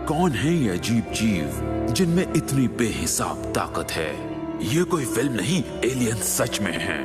कौन है ये अजीब जीव जिनमें इतनी बेहिसाब ताकत है? ये कोई फिल्म नहीं, एलियन सच में हैं।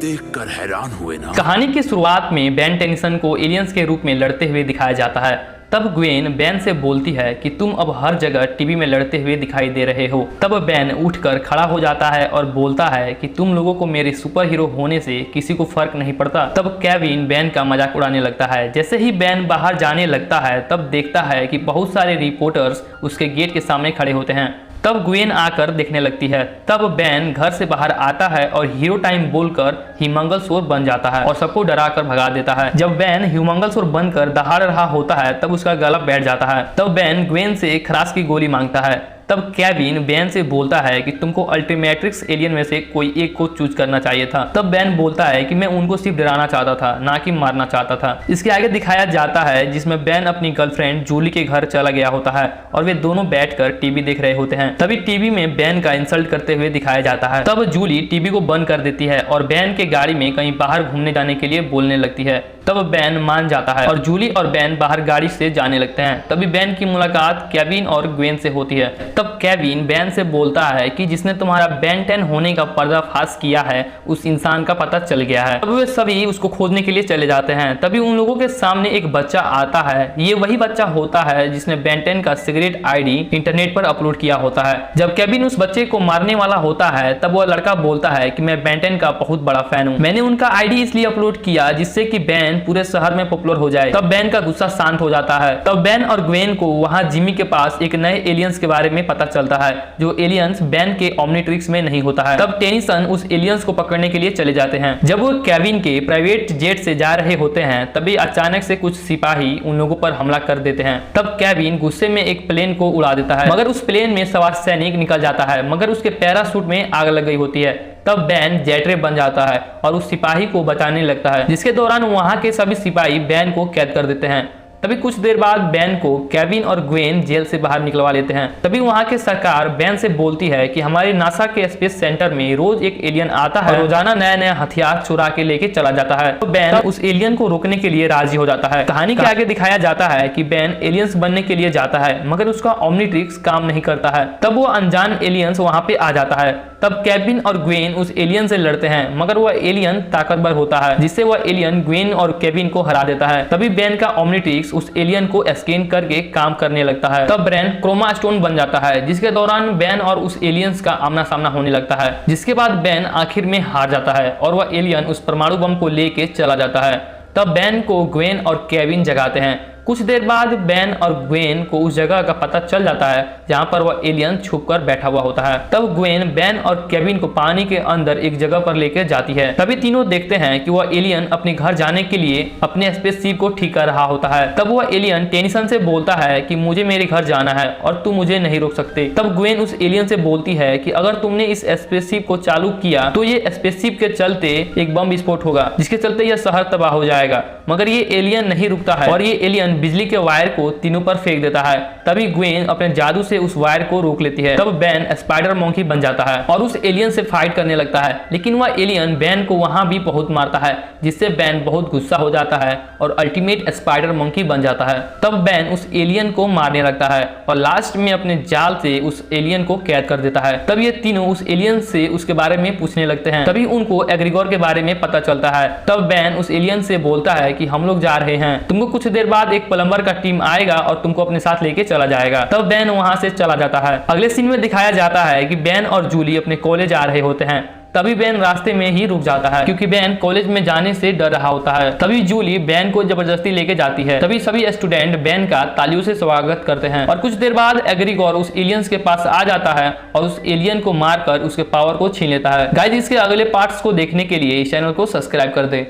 देखकर हैरान हुए ना? कहानी की शुरुआत में बेन टेनिसन को एलियंस के रूप में लड़ते हुए दिखाया जाता है। तब ग्वेन बेन से बोलती है कि तुम अब हर जगह टीवी में लड़ते हुए दिखाई दे रहे हो। तब बेन उठकर खड़ा हो जाता है और बोलता है कि तुम लोगों को मेरे सुपर हीरो होने से किसी को फर्क नहीं पड़ता। तब केविन बेन का मजाक उड़ाने लगता है। जैसे ही बेन बाहर जाने लगता है तब देखता है कि बहुत सारे रिपोर्टर्स उसके गेट के सामने खड़े होते हैं। तब ग्वेन आकर देखने लगती है। तब बेन घर से बाहर आता है और हीरो टाइम बोलकर ह्यूमंगलसोर बन जाता है और सबको डरा कर भगा देता है। जब बेन ह्यूमंगलसोर बनकर दहाड़ रहा होता है तब उसका गला बैठ जाता है। तब बेन ग्वेन से खराश की गोली मांगता है। तब केविन बेन से बोलता है कि तुमको अल्टीमेट्रिक्स एलियन में से कोई एक को चूज करना चाहिए था। तब बेन बोलता है कि मैं उनको सिर्फ डराना चाहता था, ना कि मारना चाहता था। इसके आगे दिखाया जाता है जिसमें बेन अपनी गर्लफ्रेंड जूली के घर चला गया होता है और वे दोनों बैठकर टीवी देख रहे होते हैं। तभी टीवी में बेन का इंसल्ट करते हुए दिखाया जाता है। तब जूली टीवी को बंद कर देती है और बेन के गाड़ी में कहीं बाहर घूमने जाने के लिए बोलने लगती है। तब बेन मान जाता है और जूली और बेन बाहर गाड़ी से जाने लगते हैं। तभी बेन की मुलाकात केविन और ग्वेन से होती है। तब केविन बेन से बोलता है कि जिसने तुम्हारा बेन 10 होने का पर्दाफाश किया है उस इंसान का पता चल गया है। तब वे सभी उसको खोजने के लिए चले जाते हैं। तभी उन लोगों के सामने एक बच्चा आता है। ये वही बच्चा होता है जिसने बेन 10 का सिगरेट आईडी इंटरनेट पर अपलोड किया होता है। जब केविन उस बच्चे को मारने वाला होता है तब वह लड़का बोलता है कि मैं बेन 10 का बहुत बड़ा फैन हूँ। मैंने उनका आईडी इसलिए अपलोड किया जिससे कि बेन पूरे शहर में पॉपुलर हो जाए। तब बेन का गुस्सा शांत हो जाता है। तब बेन और ग्वेन को वहां जिमी के पास एक नए एलियंस के बारे में पता चलता है जो एलियंस बेन के ओमनिट्रिक्स में नहीं होता है। तब टेनिसन उस एलियंस को पकड़ने के लिए चले जाते हैं। जब वो केविन के प्राइवेट जेट से जा रहे होते हैं तभी अचानक से कुछ सिपाही उन लोगों पर हमला कर देते हैं। तब केविन गुस्से में एक प्लेन को उड़ा देता है मगर उस प्लेन में सवार सैनिक निकल जाता है मगर उसके पैराशूट में आग लग गई होती है। तब बेन जेटरे बन जाता है और उस सिपाही को बचाने लगता है जिसके दौरान वहां के सभी सिपाही बेन को कैद कर देते हैं। तभी कुछ देर बाद बेन को केविन और ग्वेन जेल से बाहर निकलवा लेते हैं। तभी वहां के सरकार बेन से बोलती है कि हमारे नासा के स्पेस सेंटर में रोज एक एलियन आता है और रोजाना नया नया हथियार चुरा के लेके चला जाता है। तो बेन उस एलियन को रोकने के लिए राजी हो जाता है। कहानी के आगे दिखाया जाता है कि बेन एलियंस बनने के लिए जाता है मगर उसका ओमनिट्रिक्स काम नहीं करता है। तब वो अनजान एलियंस वहां पे आ जाता है। तब केविन और ग्वेन उस एलियन से लड़ते हैं मगर वह एलियन ताकतवर होता है जिससे वह एलियन ग्वेन और केविन को हरा देता है। तभी बेन का ओमनिट्रिक्स उस एलियन को स्कैन करके काम करने लगता है। तब बेन क्रोमा स्टोन बन जाता है जिसके दौरान बेन और उस एलियंस का आमना सामना होने लगता है जिसके बाद बेन आखिर में हार जाता है और वह एलियन उस परमाणु बम को लेके चला जाता है। तब बेन को ग्वेन और केविन जगाते हैं। कुछ देर बाद बेन और ग्वेन को उस जगह का पता चल जाता है जहां पर वह एलियन छुपकर बैठा हुआ होता है। तब ग्वेन बेन और केविन को पानी के अंदर एक जगह पर लेकर जाती है। तभी तीनों देखते हैं कि वह एलियन अपने घर जाने के लिए अपने स्पेसशिप को ठीक कर रहा होता है। तब वह एलियन टेनिसन से बोलता है कि मुझे मेरे घर जाना है और तुम मुझे नहीं रोक सकते। तब ग्वेन उस एलियन से बोलती है कि अगर तुमने इस स्पेसशिप को चालू किया तो ये स्पेसशिप के चलते एक बम विस्फोट होगा जिसके चलते यह शहर तबाह हो जाएगा। मगर ये एलियन नहीं रुकता है और ये एलियन बिजली के वायर को तीनों पर फेंक देता है। तभी ग्वेन अपने जादू से उस वायर को रोक लेती है। तब बेन स्पाइडर मंकी बन जाता है और उस एलियन से फाइट करने लगता है लेकिन वह एलियन बेन को वहां भी बहुत मारता है जिससे बेन बहुत गुस्सा हो जाता है और अल्टीमेट स्पाइडर मंकी बन जाता है। तब बेन उस एलियन को मारने लगता है और लास्ट में अपने जाल से उस एलियन को कैद कर देता है। तब ये तीनों उस एलियन से उसके बारे में पूछने लगते हैं। तभी उनको एग्रीगोर के बारे में पता चलता है। तब बेन उस एलियन से बोलता है कि हम लोग जा रहे हैं, तुमको कुछ देर बाद एक प्लम्बर का टीम आएगा और तुमको अपने साथ लेके चला जाएगा। तब बेन वहां से चला जाता है। अगले सीन में दिखाया जाता है कि बेन और जूली अपने कॉलेज आ रहे होते हैं। तभी बेन रास्ते में ही रुक जाता है क्योंकि बेन कॉलेज में जाने से डर रहा होता है। तभी जूली बेन को जबरदस्ती लेके जाती है। तभी सभी स्टूडेंट बेन का तालियों से स्वागत करते हैं और कुछ देर बाद एग्रीगोर उस एलियंस के पास आ जाता है और उस एलियन को मारकर उसके पावर को छीन लेता है। गाइस, इसके अगले पार्ट्स को देखने के लिए इस चैनल को सब्सक्राइब कर दे।